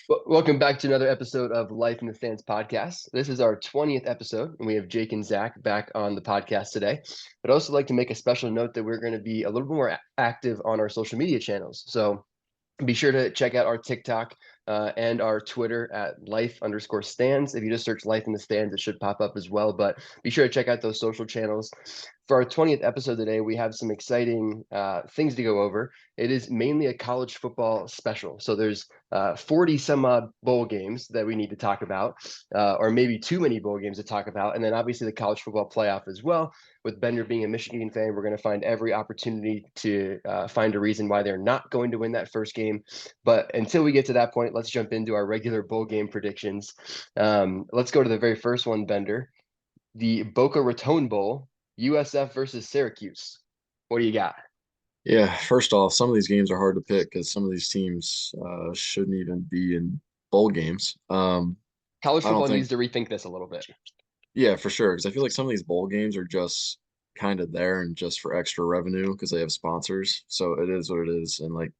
Welcome back to another episode of Life in the Stands podcast. This is our 20th episode, and we have Jake and Zach back on the podcast today. I'd also like to make a special note that we're going to be a little bit more active on our social media channels. So be sure to check out our TikTok and our Twitter at life_stands. If you just search Life in the Stands, it should pop up as well. But be sure to check out those social channels. For our 20th episode today, we have some exciting things to go over. It is mainly a college football special. So there's 40 some odd bowl games that we need to talk about, or maybe too many bowl games to talk about. And then obviously the college football playoff as well. With Bender being a Michigan fan, we're going to find every opportunity to find a reason why they're not going to win that first game. But until we get to that point, let's jump into our regular bowl game predictions. Let's go to the very first one, Bender. The Boca Raton Bowl, USF versus Syracuse. What do you got? Yeah, first off, some of these games are hard to pick because some of these teams shouldn't even be in bowl games. College I don't football think, needs to rethink this a little bit. yeah, for sure, because I feel like some of these bowl games are just kind of there and just for extra revenue because they have sponsors. So it is what it is. And like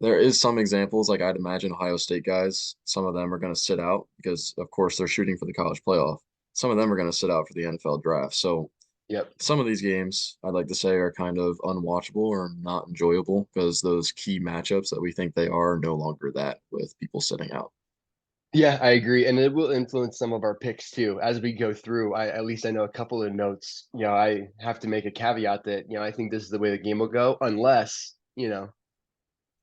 there is some examples, like I'd imagine Ohio State guys, some of them are going to sit out because, of course, they're shooting for the college playoff. Some of them are going to sit out for the NFL draft. So Yep. some of these games I'd like to say are kind of unwatchable or not enjoyable because those key matchups that we think they are no longer that with people sitting out. Yeah, I agree, and it will influence some of our picks too as we go through. At least I know a couple of notes. I have to make a caveat that I think this is the way the game will go, unless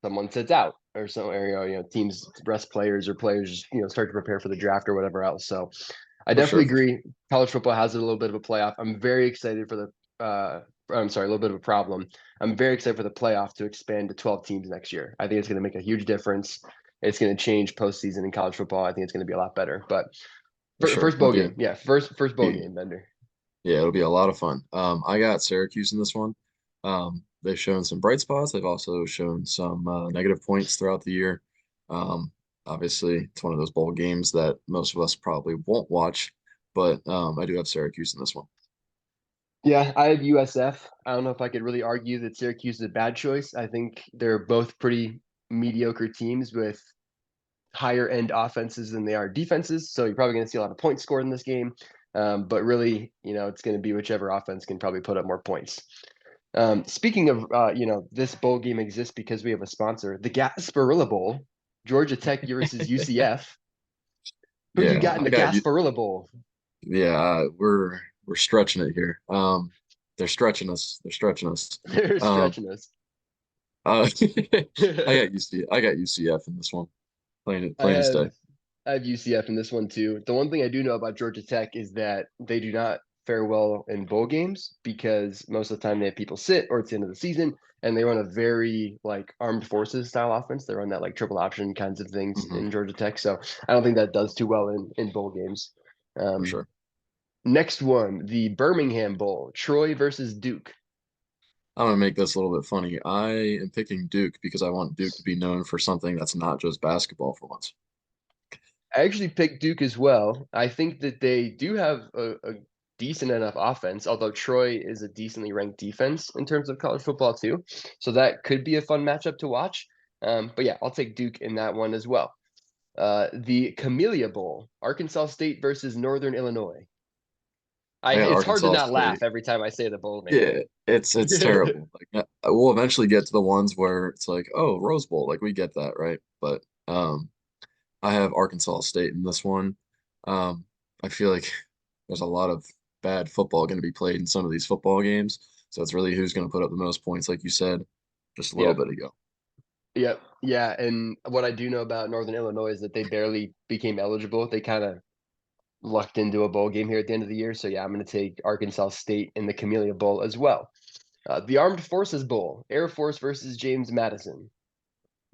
someone sits out or some or teams rest players or players start to prepare for the draft or whatever else. So I For definitely sure, for sure. agree. College football has a little bit of a playoff. I'm very excited for the. I'm sorry, a little bit of a problem. I'm very excited for the playoff to expand to 12 teams next year. I think it's going to make a huge difference. It's going to change postseason in college football. I think it's going to be a lot better. But For sure. first It'll bowl be a, game, yeah, first bowl be game, Bender. yeah, it'll be a lot of fun. I got Syracuse in this one. They've shown some bright spots. They've also shown some negative points throughout the year. Um, Obviously, it's one of those bowl games that most of us probably won't watch, but I do have Syracuse in this one. Yeah, I have USF. I don't know if I could really argue that Syracuse is a bad choice. I think they're both pretty mediocre teams with higher end offenses than they are defenses. So you're probably going to see a lot of points scored in this game. But really, it's going to be whichever offense can probably put up more points. Speaking of, this bowl game exists because we have a sponsor, the Gasparilla Bowl, Georgia Tech versus UCF. Who you Yeah, got in I the got you. Gasparilla Bowl? Yeah, we're stretching it here. They're stretching us. They're stretching us. They're Um, stretching us. I got UCF in this one. I Plain as day. have I have UCF in this one too. The one thing I do know about Georgia Tech is that they do not fare well in bowl games because most of the time they have people sit or it's the end of the season and they run a very like armed forces style offense. They run that like triple option kinds of things Hmm. in Georgia Tech. So I don't think that does too well in bowl games. For Um, sure. Next one, the Birmingham Bowl, Troy versus Duke. I'm gonna make this a little bit funny. I am picking Duke because I want Duke to be known for something that's not just basketball for once. I actually picked Duke as well. I think that they do have a decent enough offense, although Troy is a decently ranked defense in terms of college football too. So that could be a fun matchup to watch. But yeah, I'll take Duke in that one as well. The Camellia Bowl, Arkansas State versus Northern Illinois. I got It's hard to Arkansas not laugh State. every time I say the bowl name. Yeah, it's terrible. Like we'll eventually get to the ones where it's like, oh, Rose Bowl, like we get that, right? But I have Arkansas State in this one. Um, I feel like there's a lot of bad football going to be played in some of these football games. So it's really who's going to put up the most points, like you said just a little Yep. bit ago. Yep. Yeah. And what I do know about Northern Illinois is that they barely became eligible. They kind of lucked into a bowl game here at the end of the year. So yeah, I'm going to take Arkansas State in the Camellia Bowl as well. The Armed Forces Bowl, Air Force versus James Madison.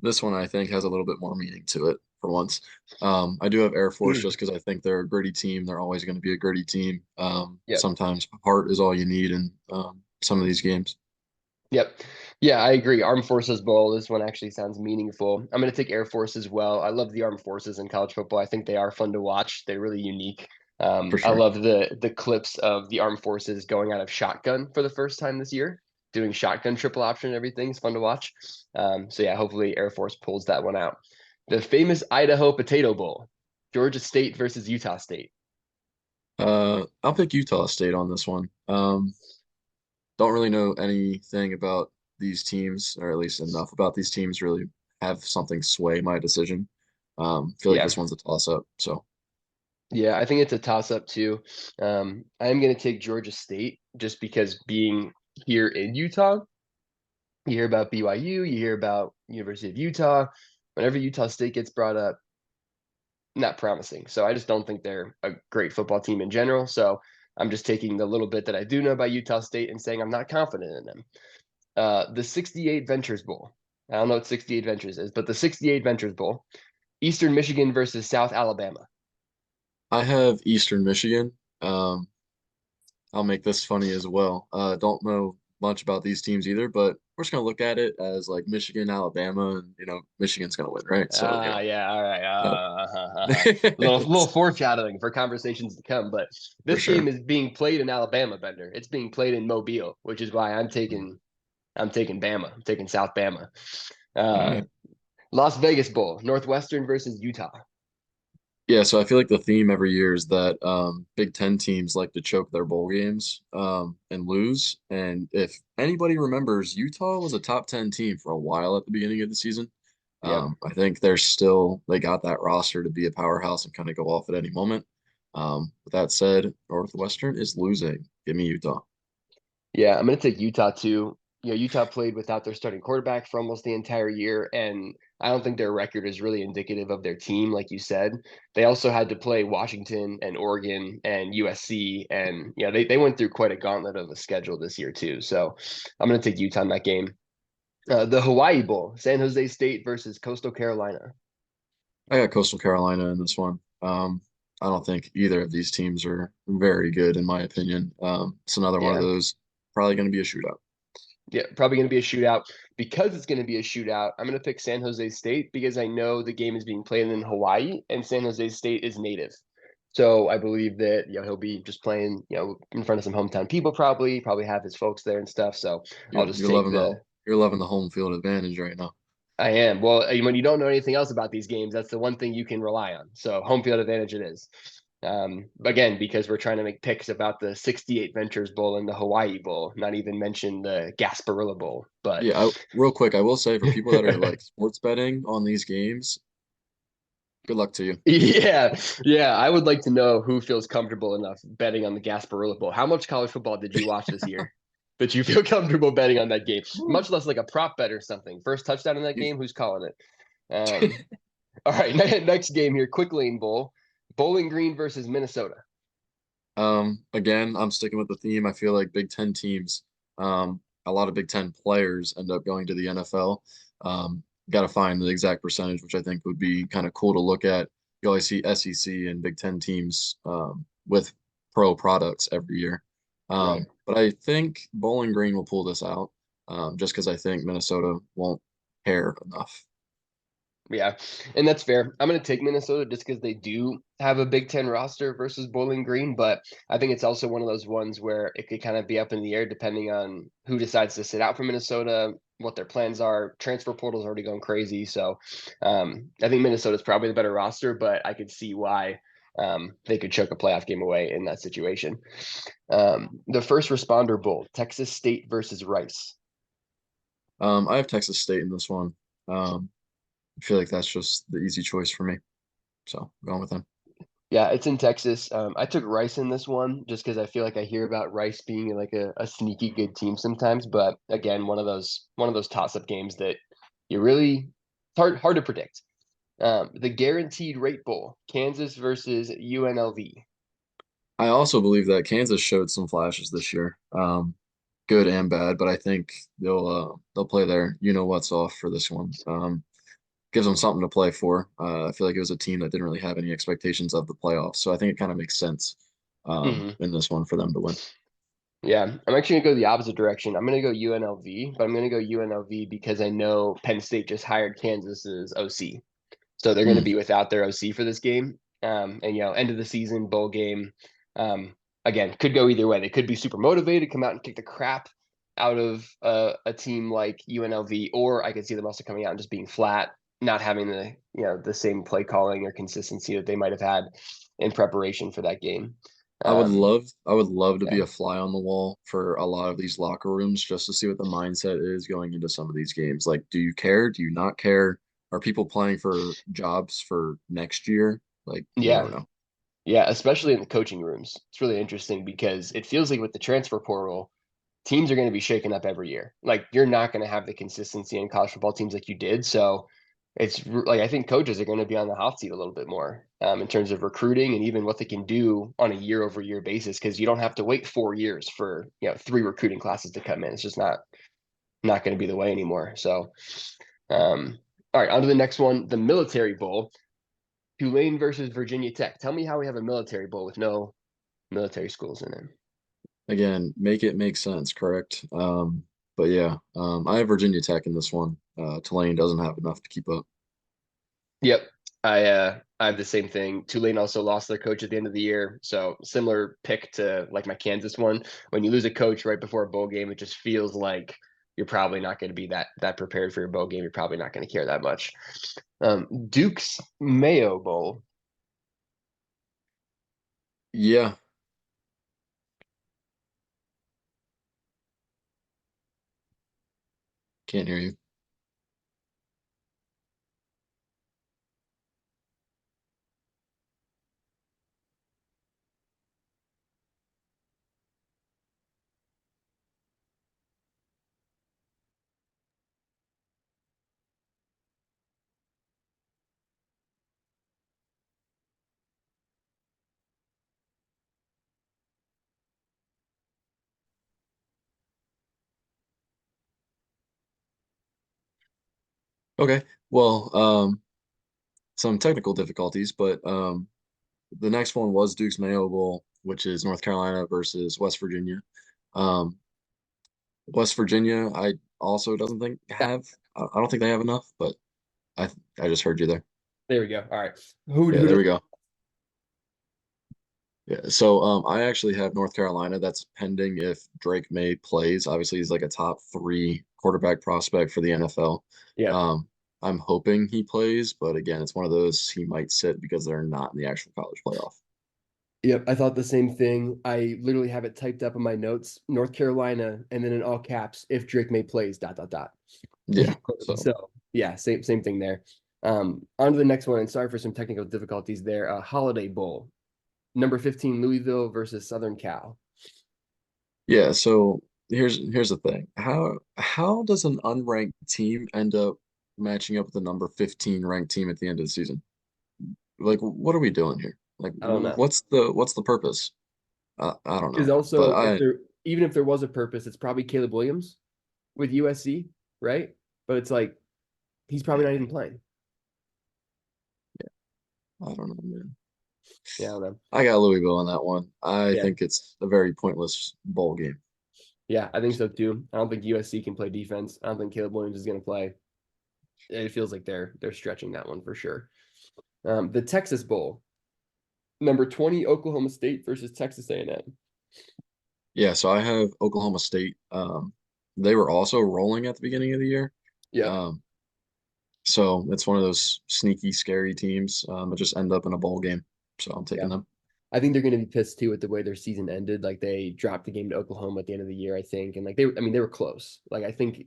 This one I think has a little bit more meaning to it for once. I do have Air Force just because I think they're a gritty team. They're always going to be a gritty team. Yep. Sometimes heart is all you need in some of these games. Yep. Yeah, I agree. Armed Forces Bowl. This one actually sounds meaningful. I'm going to take Air Force as well. I love the Armed Forces in college football. I think they are fun to watch. They're really unique. For I sure. love the clips of the Armed Forces going out of shotgun for the first time this year, doing shotgun triple option and everything is fun to watch. So yeah, hopefully Air Force pulls that one out. The famous Idaho Potato Bowl, Georgia State versus Utah State. I'll pick Utah State on this one. Don't really know anything about these teams, or at least enough about these teams really have something sway my decision. Feel like Yeah, this one's a toss up. So yeah, I think it's a toss up too. I'm going to take Georgia State just because being here in Utah, you hear about BYU, you hear about University of Utah. Whenever Utah State gets brought up, not promising. So I just don't think they're a great football team in general. So I'm just taking the little bit that I do know about Utah State and saying I'm not confident in them. The 68 Ventures Bowl. I don't know what 68 Ventures is, but the 68 Ventures Bowl, Eastern Michigan versus South Alabama. I have Eastern Michigan. Um, I'll make this funny as well. Don't know much about these teams either, but we're just gonna look at it as like Michigan, Alabama, and Michigan's gonna win, right? So Yeah, all right. uh, Little foreshadowing for conversations to come. But for this game sure. is being played in Alabama, Bender. It's being played in Mobile, which is why I'm taking Bama. I'm taking South Bama. All Uh, right. Las Vegas Bowl, Northwestern versus Utah. Yeah, so I feel like the theme every year is that Big Ten teams like to choke their bowl games and lose. And if anybody remembers, Utah was a top 10 team for a while at the beginning of the season. Yep. I think they got that roster to be a powerhouse and kind of go off at any moment. With that said, Northwestern is losing. Give me Utah. Yeah, I'm going to take Utah too. Utah played without their starting quarterback for almost the entire year, and I don't think their record is really indicative of their team, like you said. They also had to play Washington and Oregon and USC, and they went through quite a gauntlet of a schedule this year too. So I'm going to take Utah in that game. The Hawaii Bowl, San Jose State versus Coastal Carolina. I got Coastal Carolina in this one. I don't think either of these teams are very good, in my opinion. It's another one of Yeah, those probably going to be a shootout. yeah, probably going to be a shootout. Because it's going to be a shootout, I'm going to pick San Jose State because I know the game is being played in Hawaii and San Jose State is native. So I believe that he'll be just playing in front of some hometown people, probably have his folks there and stuff. So I'll You're just you're take loving the. the home field advantage right now. I am. Well, when you don't know anything else about these games, that's the one thing you can rely on. So home field advantage it is. Again, because we're trying to make picks about the 68 Ventures Bowl and the Hawaii Bowl, not even mention the Gasparilla Bowl. But Yeah, real quick, I will say for people that are like sports betting on these games, good luck to you. yeah, yeah, I would like to know who feels comfortable enough betting on the Gasparilla Bowl. How much college football did you watch this year that you feel comfortable betting on that game? Woo. Much less like a prop bet or something. First touchdown in that You- game, who's calling it? All right, next game here, Quick Lane Bowl, Bowling Green versus Minnesota. Again, I'm sticking with the theme. I feel like Big Ten teams, a lot of Big Ten players end up going to the NFL. Got to find the exact percentage, which I think would be kind of cool to look at. You always see SEC and Big Ten teams with pro products every year. Right. But I think Bowling Green will pull this out just because I think Minnesota won't care enough. Yeah, and that's fair. I'm going to take Minnesota just because they do have a Big Ten roster versus Bowling Green, but I think it's also one of those ones where it could kind of be up in the air depending on who decides to sit out for Minnesota, what their plans are. Transfer portal's already going crazy, so I think Minnesota's probably the better roster, but I could see why they could choke a playoff game away in that situation. The First Responder Bowl, Texas State versus Rice. I have Texas State in this one. I feel like that's just the easy choice for me. So I'm going with them. Yeah, it's in Texas. I took Rice in this one just because I feel like I hear about Rice being like a sneaky good team sometimes. But again, one of those toss-up games that you really hard to predict. The Guaranteed Rate Bowl, Kansas versus UNLV. I also believe that Kansas showed some flashes this year, good and bad, but I think they'll play their what's off for this one. Gives them something to play for. I feel like it was a team that didn't really have any expectations of the playoffs, so I think it kind of makes sense Hmm. in this one for them to win. Yeah, I'm actually gonna go the opposite direction. I'm gonna go UNLV, but I'm gonna go UNLV because I know Penn State just hired Kansas's OC. So they're going to Mm. be without their OC for this game. And end of the season bowl game. Again, could go either way. They could be super motivated, come out and kick the crap out of a team like UNLV, or I could see them also coming out and just being flat not having the same play calling or consistency that they might have had in preparation for that game. I would love to Yeah. be a fly on the wall for a lot of these locker rooms just to see what the mindset is going into some of these games. Like, do you care? Do you not care? Are people playing for jobs for next year? Like, you never Yeah. know. Yeah, especially in the coaching rooms. It's really interesting because it feels like with the transfer portal, teams are going to be shaken up every year. Like you're not going to have the consistency in college football teams like you did. So like I think coaches are going to be on the hot seat a little bit more in terms of recruiting and even what they can do on a year over year basis because you don't have to wait 4 years for 3 recruiting classes to come in. It's just not going to be the way anymore. So all right, on to the next one, the Military Bowl, Tulane versus Virginia Tech. Tell me how we have a Military Bowl with no military schools in it. Again, make it make sense, correct? But yeah, I have Virginia Tech in this one. Tulane doesn't have enough to keep up. Yep. I have the same thing. Tulane also lost their coach at the end of the year. So similar pick to like my Kansas one. When you lose a coach right before a bowl game, it just feels like you're probably not going to be that prepared for your bowl game. You're probably not going to care that much. Duke's Mayo Bowl. Yeah, can't hear you. Okay. Well, some technical difficulties, but the next one was Duke's Mayo Bowl, which is North Carolina versus West Virginia. Um, West Virginia, I also doesn't think have. I don't think they have enough, but I just heard you there. There we go. All right. Who Yeah, who there does we go. Yeah, so I actually have North Carolina. That's pending if Drake May plays. Obviously, he's like a top three quarterback prospect for the NFL. yeah. Um, I'm hoping he plays, but again, it's one of those he might sit because they're not in the actual college playoff. Yep, I thought the same thing. I literally have it typed up in my notes, North Carolina, and then in all caps, if Drake May plays, dot, dot, dot. Yeah, so So yeah, same thing there. On to the next one, and sorry for some technical difficulties there. Holiday Bowl, number 15, Louisville versus Southern Cal. yeah, so here's the thing. How does an unranked team end up matching up with the number 15 ranked team at the end of the season? Like, what are we doing here? Like, I don't know. what's the purpose? I don't Because know, but also, even if there was a purpose, it's probably Caleb Williams with USC, right? But it's like he's probably not yeah, even playing. I don't know, man. Yeah, I don't know. I got Louisville on that one. I Yeah, think it's a very pointless bowl game. yeah, I think so too. I don't think USC can play defense. I don't think Caleb Williams is going to play. It feels like they're stretching that one for sure. The Texas Bowl, number 20, Oklahoma State versus Texas A&M. Yeah, so I have Oklahoma State. They were also rolling at the beginning of the year. Yep. Um, so it's one of those sneaky, scary teams that just end up in a bowl game. So I'm Yeah. taking them. I think they're going to be pissed too with the way their season ended. Like they dropped the game to Oklahoma at the end of the year, I think, and like I mean, they were close. Like I think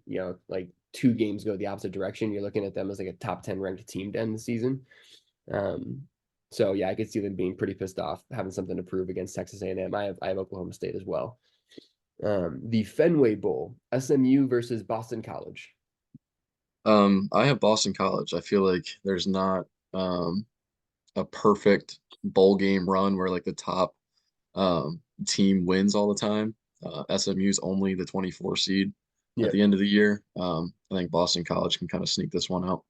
like 2 games go the opposite direction. You're looking at them as like a top 10 ranked team to end the season. Um, so yeah, I could see them being pretty pissed off, having something to prove against Texas A&M. I have Oklahoma State as well. The Fenway Bowl, SMU versus Boston College. I have Boston College. I feel like there's not a perfect bowl game run where like the top team wins all the time. SMU's only the 24 seed at Yeah. the end of the year. I think Boston College can kind of sneak this one out.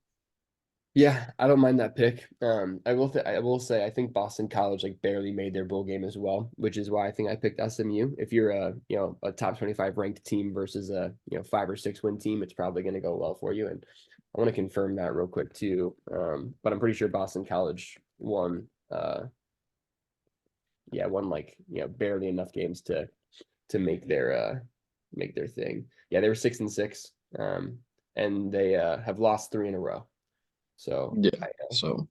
Yeah, I don't mind that pick. I will say I think Boston College like barely made their bowl game as well, which is why I think I picked SMU. If you're a top 25 ranked team versus a 5 or 6 win team, it's probably going to go well for you. And I want to confirm that real quick too. But I'm pretty sure Boston College won. Won like barely enough games to make their thing. Yeah, they were 6-6, and they have lost 3 in a row. So Yeah. I, So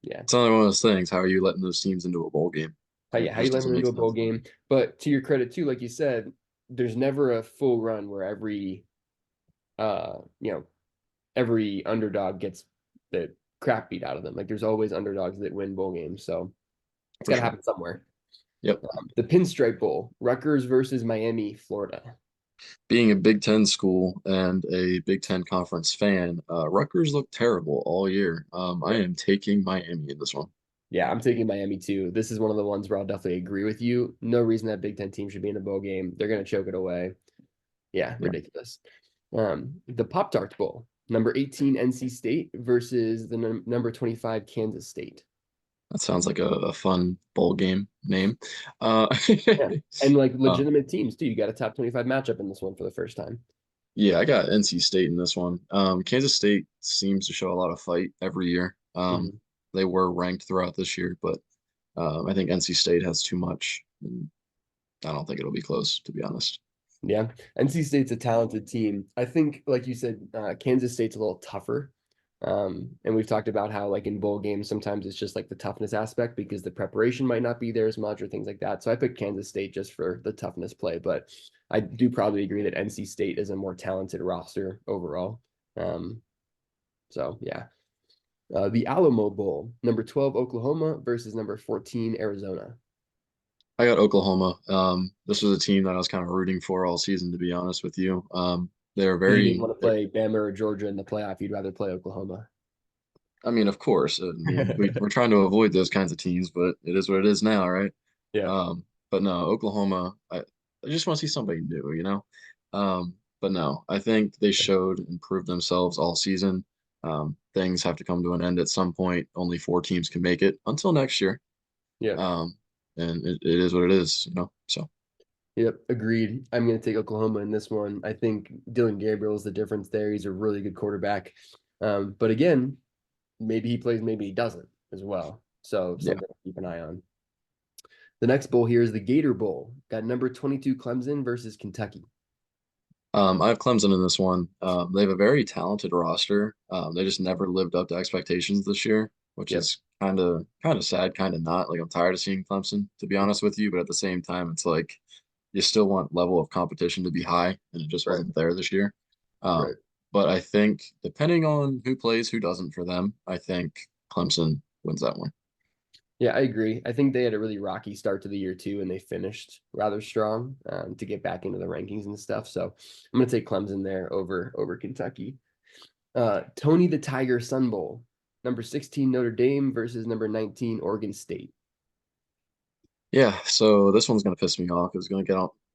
yeah. it's only one of those things. How are you letting those teams into a bowl game? It How you just let them doesn't make into a bowl sense. game. But to your credit too, like you said, there's never a full run where you know, every underdog gets the crap beat out of them. Like there's always underdogs that win bowl games. So it's For got to sure. happen somewhere. Yep. The Pinstripe Bowl, Rutgers versus Miami, Florida. Being a Big Ten school and a Big Ten conference fan, Rutgers looked terrible all year. I Yep. am taking Miami in this one. Yeah, I'm taking Miami too. This is one of the ones where I'll definitely agree with you. No reason that Big Ten team should be in a bowl game. They're going to choke it away. Yeah, Yeah, ridiculous. The Pop Tarts Bowl, number 18 NC State versus the number 25 Kansas State. that sounds like a fun bowl game name. Yeah, and like uh, legitimate teams too. You got a top 25 matchup in this one for the first time. yeah, I got NC State in this one. Kansas State seems to show a lot of fight every year. Mhm. They were ranked throughout this year, but I think NC State has too much. And I don't think it'll be close, to be honest. Yeah, NC State's a talented team. I think, like you said, Kansas State's a little tougher. And we've talked about how, like in bowl games, sometimes it's just like the toughness aspect because the preparation might not be there as much or things like that. So I picked Kansas State just for the toughness play, but I do probably agree that NC State is a more talented roster overall. Um, so yeah, the Alamo Bowl, number 12 Oklahoma versus number 14 Arizona. I got Oklahoma. This was a team that I was kind of rooting for all season, to be honest with you. They're Because you didn't very, want to play Bama or Georgia in the playoff, you'd rather play Oklahoma. I mean, of course, I mean, we're trying to avoid those kinds of teams, but it is what it is now, right? Yeah. But no, Oklahoma, I just want to see somebody new, you know? But no, I think they showed and proved themselves all season. Things have to come to an end at some point. Only four teams can make it until next year. Yeah. Um, and it is what it is, you know? So, Yep, agreed. I'm going to take Oklahoma in this one. I think Dylan Gabriel is the difference there. He's a really good quarterback. But again, maybe he plays, maybe he doesn't as well. So yeah. something to keep an eye on. The next bowl here is the Gator Bowl. Got number 22 Clemson versus Kentucky. I have Clemson in this one. They have a very talented roster. They just never lived up to expectations this year, which Yep. is kind of sad, kind of not. Like I'm tired of seeing Clemson, to be honest with you, but at the same time, it's like you still want level of competition to be high, and it just Right. wasn't there this year. Right. But I think depending on who plays, who doesn't for them, I think Clemson wins that one. Yeah, I agree. I think they had a really rocky start to the year too, and they finished rather strong to get back into the rankings and stuff. So I'm going to take Clemson there over Kentucky. Tony the Tiger Sun Bowl, number 16 Notre Dame versus number 19 Oregon State. Yeah, so this one's gonna piss me off. It's gonna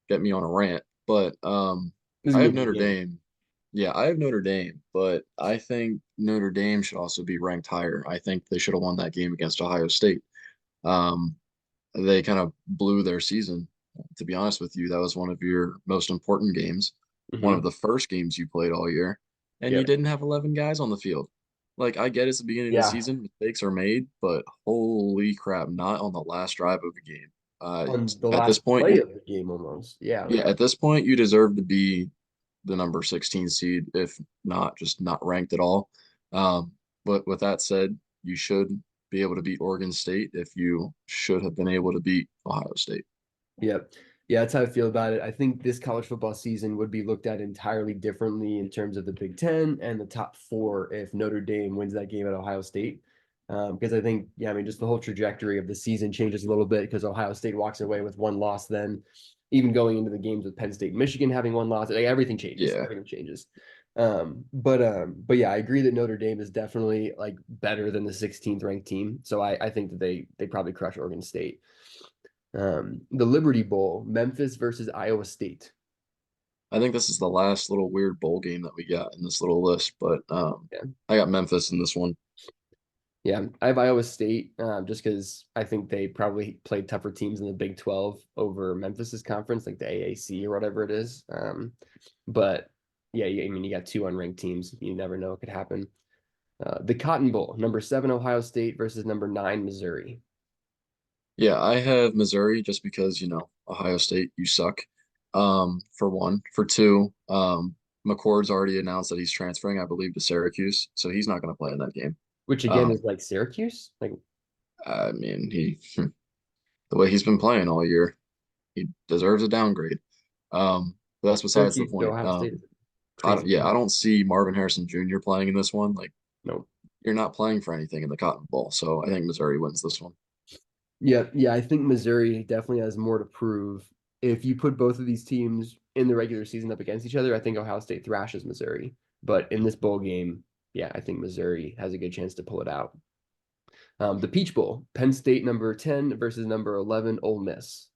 get me on a rant, but This is I gonna have be a good Notre game. Dame. Yeah, I have Notre Dame, but I think Notre Dame should also be ranked higher. I think they should have won that game against Ohio State. Um, they kind of blew their season. To be honest with you, that was one of your most important games, one of Hmm. the first games you played all year, and you Yep. didn't have 11 guys on the field. Like, I get it's the beginning of the Yeah. season, mistakes are made, but holy crap, not on the last drive of the game. On the At this last point, play of the game almost. Yeah. yeah, at this point, you deserve to be the number 16 seed, if not just not ranked at all. Um, but with that said, you should be able to beat Oregon State if you should have been able to beat Ohio State. Yep. Yeah, that's how I feel about it. I think this college football season would be looked at entirely differently in terms of the Big Ten and the top four if Notre Dame wins that game at Ohio State. Because I think, yeah, I mean, just the whole trajectory of the season changes a little bit because Ohio State walks away with one loss, then even going into the games with Penn State and Michigan having one loss, like everything changes. Yeah, Everything changes. But yeah, I agree that Notre Dame is definitely like better than the 16th ranked team. So I think that they probably crush Oregon State. The Liberty Bowl, Memphis versus Iowa State. I think this is the last little weird bowl game that we got in this little list, but Yeah. I got Memphis in this one. Yeah, I have Iowa State just because I think they probably played tougher teams in the Big 12 over Memphis's conference, like the AAC or whatever it is. But yeah, I mean, you got two unranked teams. You never know what could happen. The Cotton Bowl, number 7 Ohio State versus number 9 Missouri. Yeah, I have Missouri just because, Ohio State, you suck. For one. For two, McCord's already announced that he's transferring, I believe, to Syracuse, so he's not going to play in that game. Which again Um, is like Syracuse. Like, I mean, the way he's been playing all year, he deserves a downgrade. But that's besides the Syracuse to point. Ohio State is crazy. I don't see Marvin Harrison Jr. playing in this one. Like, No. you're not playing for anything in the Cotton Bowl, so I think Missouri wins this one. Yeah, yeah, I think Missouri definitely has more to prove. If you put both of these teams in the regular season up against each other, I think Ohio State thrashes Missouri. But in this bowl game, yeah, I think Missouri has a good chance to pull it out. The Peach Bowl, Penn State number 10 versus number 11, Ole Miss.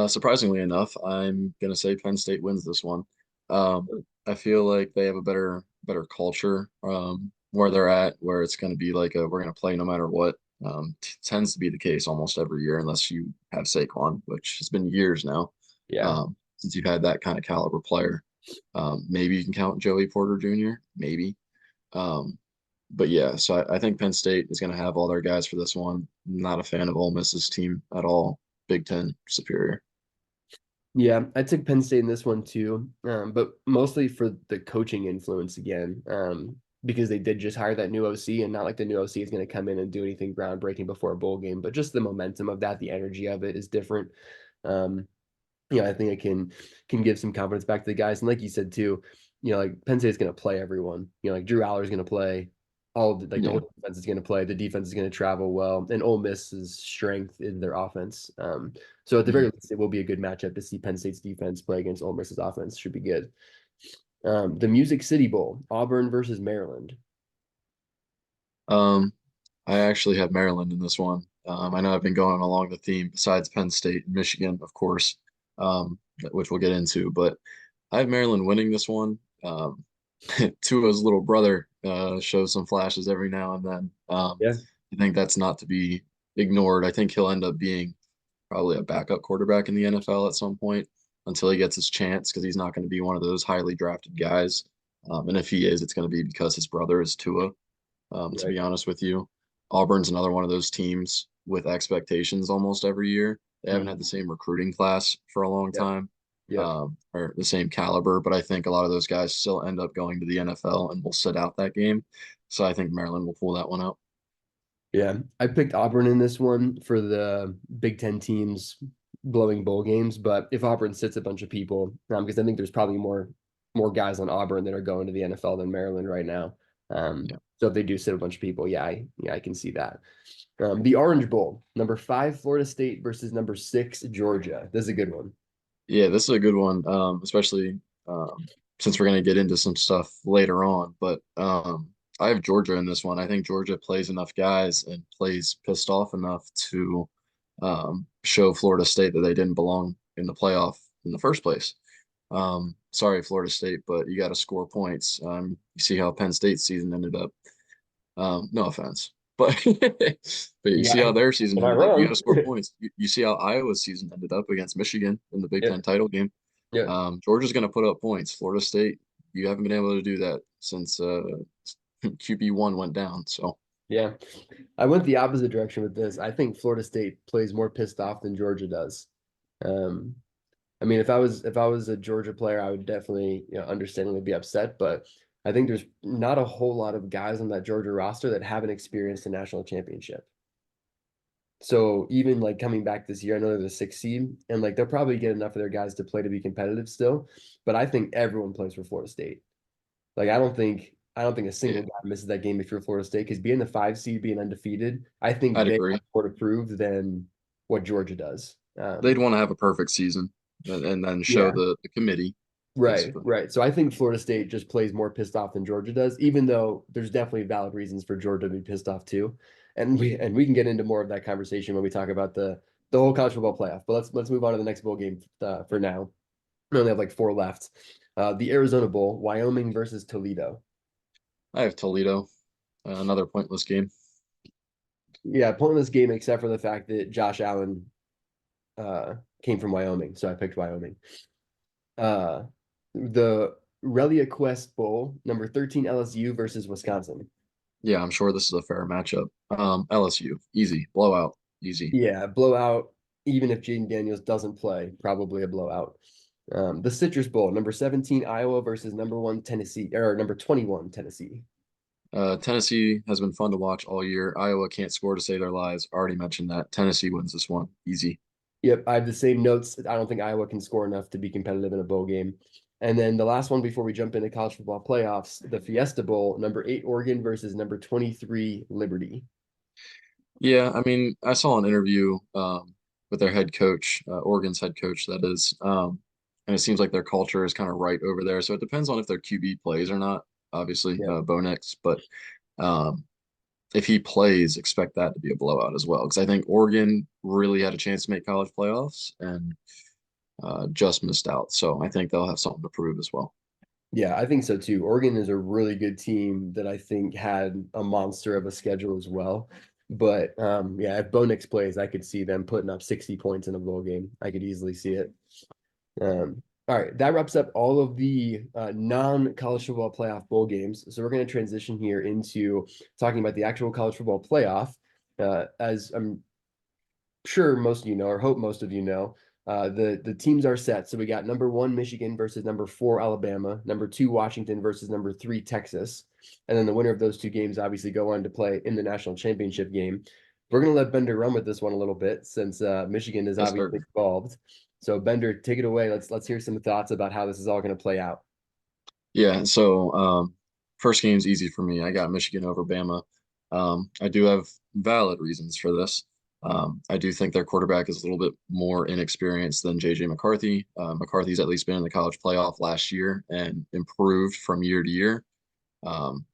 Surprisingly enough, I'm gonna say Penn State wins this one. I feel like they have a better culture where they're at, where it's gonna be like we're gonna play no matter what. Tends to be the case almost every year, unless you have Saquon, which has been years now Yeah. since you've had that kind of caliber player. Maybe you can count Joey Porter Jr., maybe. Um, but yeah, so I think Penn State is going to have all their guys for this one. Not a fan of Ole Miss's team at all. Big Ten superior. Yeah, I took Penn State in this one too, but mostly for the coaching influence again, because they did just hire that new OC, and not like the new OC is going to come in and do anything groundbreaking before a bowl game, but just the momentum of that, the energy of it is different. Um, I think it can give some confidence back to the guys, and like you said too, like Penn State's going to play everyone. Like Drew Aller's going to play. The Yeah. whole defense is going to play. The defense is going to travel well, and Ole Miss's strength in their offense. So at the very Mhm. least, it will be a good matchup to see Penn State's defense play against Ole Miss's offense. Should be good. The Music City Bowl, Auburn versus Maryland. Um, I actually have Maryland in this one. I know I've been going along the theme besides Penn State and Michigan, of course, which we'll get into, but I have Maryland winning this one. Tua's little brother shows some flashes every now and then. Yeah. I think that's not to be ignored. I think he'll end up being probably a backup quarterback in the NFL at some point until he gets his chance because he's not going to be one of those highly drafted guys. And if he is, it's going to be because his brother is Tua, to Right. be honest with you. Auburn's another one of those teams with expectations almost every year. They haven't had the Mhm. same recruiting class for a long Yep. time, Yep. or the same caliber, but I think a lot of those guys still end up going to the NFL and will sit out that game. So I think Maryland will pull that one out. Yeah, I picked Auburn in this one for the Big Ten teams blowing bowl games. But if Auburn sits a bunch of people, because I think there's probably more guys on Auburn that are going to the NFL than Maryland right now. Yeah. So if they do sit a bunch of people, I can see that. The Orange Bowl, number 5 Florida State versus number 6 Georgia. This is a good one. Yeah, this is a good one, especially since we're going to get into some stuff later on. But I have Georgia in this one. I think Georgia plays enough guys and plays pissed off enough to show Florida State that they didn't belong in the playoff in the first place. Sorry, Florida State, but you got to score points. You see how Penn State's season ended up. No offense, but but you You see got, how their season you're not ended up. You got to wrong. score points. You see how Iowa's season ended up against Michigan in the Big Yep. Ten title game. Yep. Georgia's going to put up points. Florida State, you haven't been able to do that since QB1 went down. So Yeah. I went the opposite direction with this. I think Florida State plays more pissed off than Georgia does. Um, I mean, if I was a Georgia player, I would definitely, understandably be upset. But I think there's not a whole lot of guys on that Georgia roster that haven't experienced a national championship. So even like coming back this year, I know they're the 6th seed, and like they'll probably get enough of their guys to play to be competitive still. But I think everyone plays for Florida State. Like I don't think a single yeah, guy misses that game if you're Florida State because being the 5 seed, being undefeated, I think I'd they have agree. more to prove than what Georgia does. They'd want to have a perfect season and then show Yeah. the committee, Right, basically. right. So I think Florida State just plays more pissed off than Georgia does, even though there's definitely valid reasons for Georgia to be pissed off too. And we can get into more of that conversation when we talk about the whole college football playoff. But let's move on to the next bowl game for now. We only have like 4 left. The Arizona Bowl, Wyoming versus Toledo. I have Toledo, another pointless game. Yeah, pointless game except for the fact that Josh Allen came from Wyoming, so I picked Wyoming. Uh, the ReliaQuest Bowl, number 13 LSU versus Wisconsin. Yeah, I'm sure this is a fair matchup. LSU, easy, blowout, easy. Yeah, blowout. Even if Jaden Daniels doesn't play, probably a blowout. The Citrus Bowl, number 17 Iowa versus number 1 Tennessee, or number 21 Tennessee. Tennessee has been fun to watch all year. Iowa can't score to save their lives. Already mentioned that. Tennessee wins this one. Easy. Yep, I have the same notes. I don't think Iowa can score enough to be competitive in a bowl game. And then the last one before we jump into college football playoffs, the Fiesta Bowl, number 8 Oregon versus number 23 Liberty. Yeah, I mean, I saw an interview with their head coach, Oregon's head coach, that is, and it seems like their culture is kind of right over there. So it depends on if their QB plays or not, obviously, Yeah. Bo Nix. But um, if he plays, expect that to be a blowout as well. Because I think Oregon really had a chance to make college playoffs and just missed out. So I think they'll have something to prove as well. Yeah, I think so too. Oregon is a really good team that I think had a monster of a schedule as well. But yeah, if Bo Nix plays, I could see them putting up 60 points in a bowl game. I could easily see it. All right, that wraps up all of the non-college football playoff bowl games. So we're going to transition here into talking about the actual college football playoff. As I'm sure most of you know, or hope most of you know, the teams are set. So we got number 1 Michigan versus number 4 Alabama, number 2 Washington versus number 3 Texas, and then the winner of those two games obviously go on to play in the national championship game. We're gonna let Bender run with this one a little bit since Michigan is Yes, sir. obviously involved. So Bender, take it away. Let's hear some thoughts about how this is all going to play out. Yeah, so first game's easy for me. I got Michigan over Bama. I do have valid reasons for this. I do think their quarterback is a little bit more inexperienced than JJ McCarthy. McCarthy's at least been in the college playoff last year and improved from year to year. Um,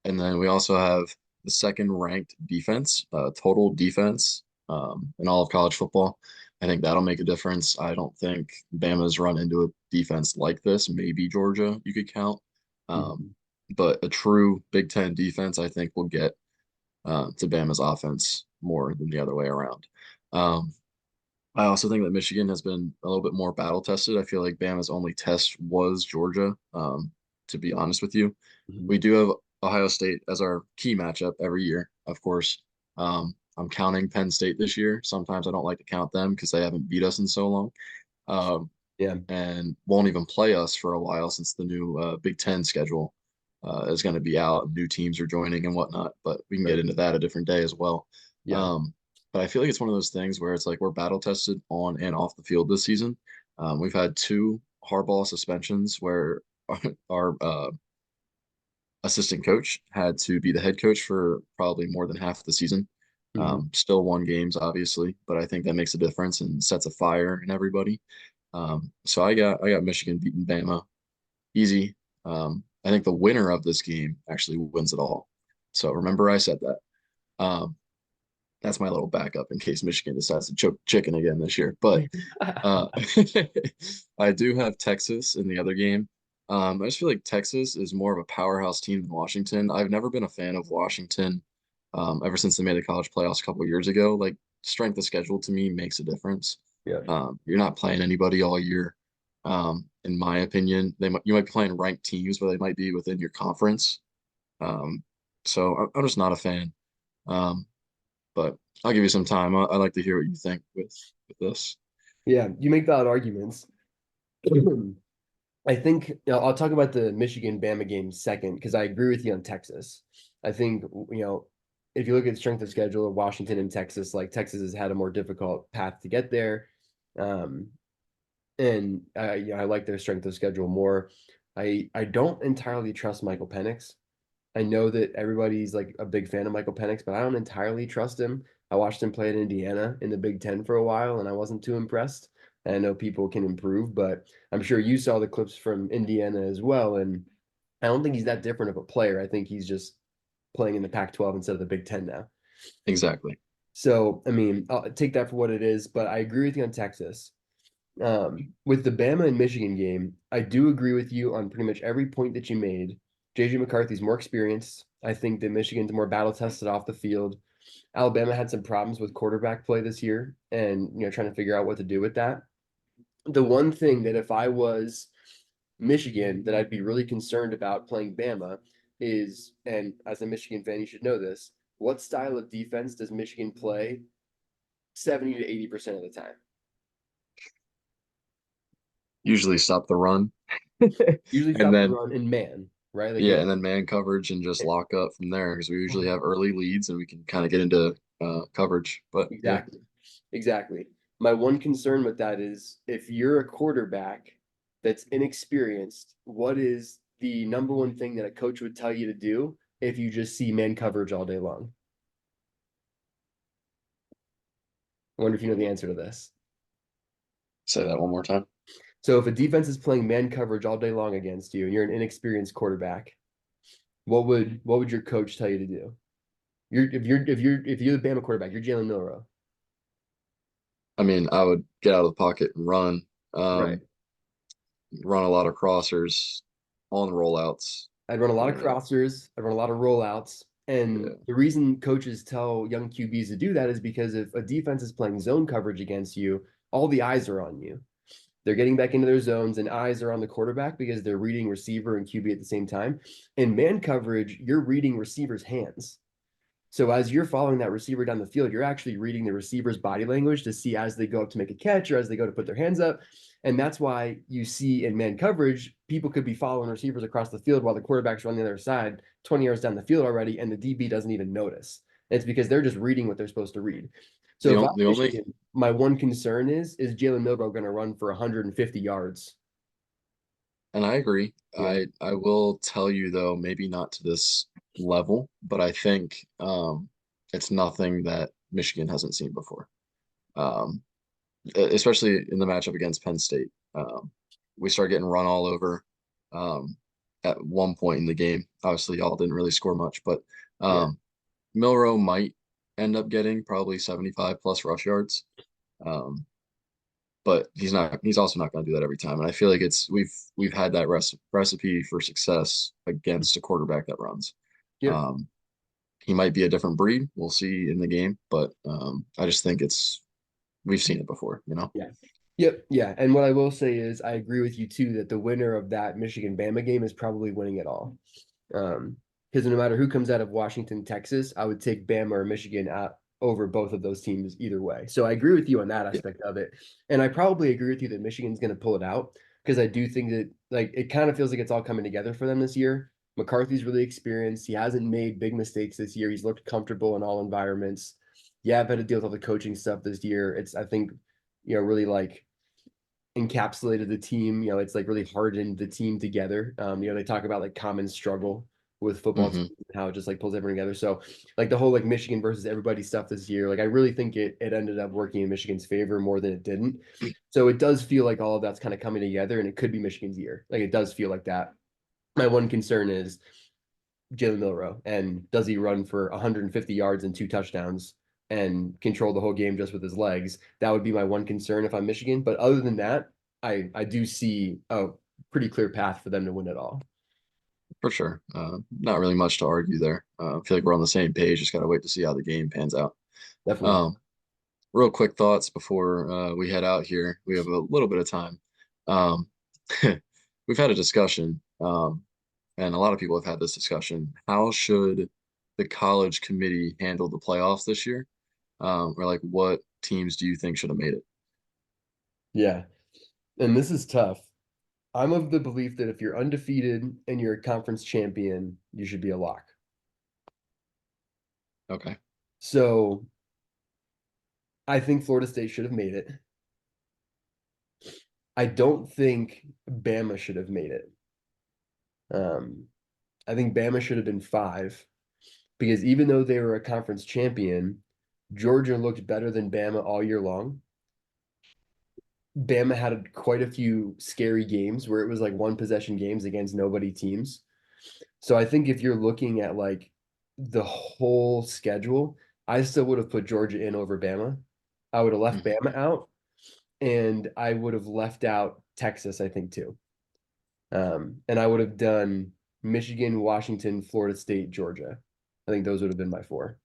and then we also have the second ranked defense, total defense in all of college football. I think that'll make a difference. I don't think Bama's run into a defense like this. Maybe Georgia, you could count. Um, Mhm. but a true Big Ten defense, I think, will get to Bama's offense more than the other way around. Um, I also think that Michigan has been a little bit more battle tested. I feel like Bama's only test was Georgia, to be honest with you. Mhm. We do have Ohio State as our key matchup every year, of course. I'm counting Penn State this year. Sometimes I don't like to count them because they haven't beat us in so long, um, Yeah. and won't even play us for a while since the new Big Ten schedule is going to be out and new teams are joining and whatnot. But we can get Right. into that a different day as well. Yeah. Um, but I feel like it's one of those things where it's like we're battle tested on and off the field this season. We've had two Harbaugh suspensions where our assistant coach had to be the head coach for probably more than half the season. Mhm. Still won games, obviously, but I think that makes a difference and sets a fire in everybody. So I got Michigan beating Bama easy. I think the winner of this game actually wins it all. So remember I said that. Um, that's my little backup in case Michigan decides to choke chicken again this year. But uh, I do have Texas in the other game. I just feel like Texas is more of a powerhouse team than Washington. I've never been a fan of Washington ever since they made the college playoffs a couple of years ago. Like strength of schedule to me makes a difference. Yeah. You're not playing anybody all year. In my opinion, you might be playing ranked teams, but they might be within your conference. Um, so I'm just not a fan. Um, but I'll give you some time. I like to hear what you think with this. Yeah. You make valid arguments. I think I'll talk about the Michigan Bama game second because I agree with you on Texas. I think if you look at strength of schedule of Washington and Texas, like Texas has had a more difficult path to get there, um, and I like their strength of schedule more. I don't entirely trust Michael Penix. I know that everybody's like a big fan of Michael Penix, but I don't entirely trust him. I watched him play at Indiana in the Big Ten for a while, and I wasn't too impressed. And I know people can improve, but I'm sure you saw the clips from Indiana as well. And I don't think he's that different of a player. I think he's just playing in the Pac-12 instead of the Big Ten now. Exactly. So, I mean, I'll take that for what it is, but I agree with you on Texas. With the Bama and Michigan game, I do agree with you on pretty much every point that you made. JJ McCarthy's more experienced. I think that Michigan's more battle tested off the field. Alabama had some problems with quarterback play this year and trying to figure out what to do with that. The one thing that if I was Michigan that I'd be really concerned about playing Bama is, and as a Michigan fan, you should know this, what style of defense does Michigan play 70 to 80% of the time? Usually stop the run. Usually And stop the then run in man, right? Like yeah, if and then man coverage and just lock up from there because we usually have early leads and we can kind of get into coverage. But yeah, exactly. Exactly. My one concern with that is if you're a quarterback that's inexperienced, what is the number one thing that a coach would tell you to do if you just see man coverage all day long? I wonder if you know the answer to this. say that one more time. So if a defense is playing man coverage all day long against you and you're an inexperienced quarterback, what would your coach tell you to do? If you're the Bama quarterback, you're Jalen Milrow. I mean, I would get out of the pocket and run, Right. um, run a lot of crossers on rollouts. I'd run a lot of Uh, crossers. I'd run a lot of rollouts. And yeah, the reason coaches tell young QBs to do that is because if a defense is playing zone coverage against you, all the eyes are on you. They're getting back into their zones and eyes are on the quarterback because they're reading receiver and QB at the same time. In man coverage, you're reading receivers' hands. So as you're following that receiver down the field, you're actually reading the receiver's body language to see as they go up to make a catch or as they go to put their hands up. And that's why you see in man coverage, people could be following receivers across the field while the quarterback's on the other side, 20 yards down the field already, and the DB doesn't even notice. It's because they're just reading what they're supposed to read. So if I'm the only Michigan, my one concern is Jalen Milrow going to run for 150 yards? And I agree. Yeah. I will tell you though, maybe not to this level, but I think it's nothing that Michigan hasn't seen before. Um, Especially in the matchup against Penn State. We start getting run all over at one point in the game. Obviously, y'all didn't really score much, but Yeah. um, Milrow might end up getting probably 75 plus rush yards. Um, but he's also not going to do that every time. And I feel like we've had that recipe for success against a quarterback that runs. Yep. Um, he might be a different breed. We'll see in the game, but I just think we've seen it before, you know? Yeah. Yep. Yeah. And what I will say is I agree with you too that the winner of that Michigan Bama game is probably winning it all. Because no matter who comes out of Washington, Texas, I would take Bama or Michigan out over both of those teams either way. So I agree with you on that Yeah. aspect of it. And I probably agree with you that Michigan's going to pull it out because I do think that like it kind of feels like it's all coming together for them this year. McCarthy's really experienced. He hasn't made big mistakes this year. He's looked comfortable in all environments. Yeah, I've had to deal with all the coaching stuff this year. It's I think, really like encapsulated the team. It's like really hardened the team together. They talk about like common struggle with football teams Hmm. and how it just like pulls everyone together. So like the whole like Michigan versus everybody stuff this year, like I really think it ended up working in Michigan's favor more than it didn't. So it does feel like all of that's kind of coming together and it could be Michigan's year. Like it does feel like that. My one concern is Jalen Milrow and does he run for 150 yards and 2 touchdowns and control the whole game just with his legs? That would be my one concern if I'm Michigan. But other than that, I do see a pretty clear path for them to win it all. For sure. Not really much to argue there. I feel like we're on the same page. Just got to wait to see how the game pans out. Definitely. Um, Real quick thoughts before we head out here. We have a little bit of time. Um, we've had a discussion, and a lot of people have had this discussion. How should the college committee handle the playoffs this year? Or like, what teams do you think should have made it? Yeah. And this is tough. I'm of the belief that if you're undefeated and you're a conference champion, you should be a lock. Okay. So I think Florida State should have made it. I don't think Bama should have made it. Um, I think Bama should have been five because even though they were a conference champion, Georgia looked better than Bama all year long. Bama had quite a few scary games where it was like one possession games against nobody teams. So I think if you're looking at like the whole schedule, I still would have put Georgia in over Bama. I would have left Mhm. Bama out and I would have left out Texas, I think too. And I would have done Michigan, Washington, Florida State, Georgia. I think those would have been my four.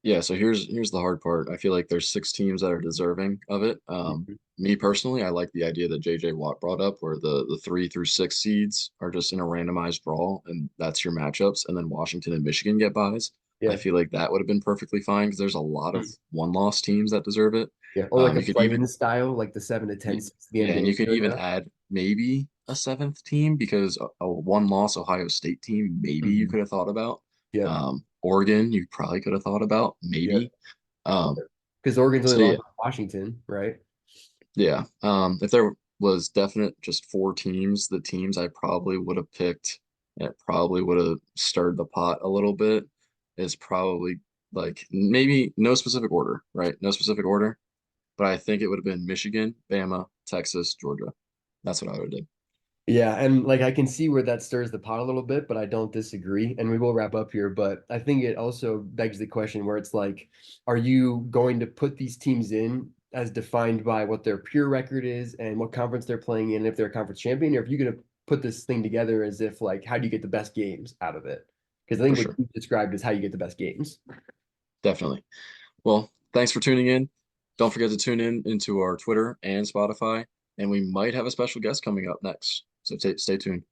Yeah, so here's the hard part. I feel like there's six teams that are deserving of it. Mhm. Me personally, I like the idea that JJ Watt brought up, where the 3 through 6 seeds are just in a randomized draw, and that's your matchups, and then Washington and Michigan get buys. I Yeah. feel like that would have been perfectly fine because there's a lot of Mm. one-loss teams that deserve it. Yeah. Or like a You could even play-in style, like the 7 to 10 seeds at the end yeah, of and the you could year even now. add maybe a seventh team because a one loss Ohio State team, maybe you Mhm. could have thought about. Yep. Oregon, you probably could have thought about, Yep. maybe. Um, Because Oregon's only so lost yeah, to Washington, right? yeah. If there was definite just four teams, the teams I probably would have picked, and it probably would have stirred the pot a little bit, is probably like maybe no specific order, right? No specific order, but I think it would have been Michigan, Bama, Texas, Georgia. That's what I would have did. Yeah, and like I can see where that stirs the pot a little bit, but I don't disagree. And we will wrap up here, but I think it also begs the question where it's like, are you going to put these teams in as defined by what their pure record is and what conference they're playing in, if they're a conference champion, or if you're going to put this thing together as if like, how do you get the best games out of it? Because I For think what sure. you described is how you get the best games. Definitely. Well, thanks for tuning in. Don't forget to tune in into our Twitter and Spotify, and we might have a special guest coming up next. So stay tuned.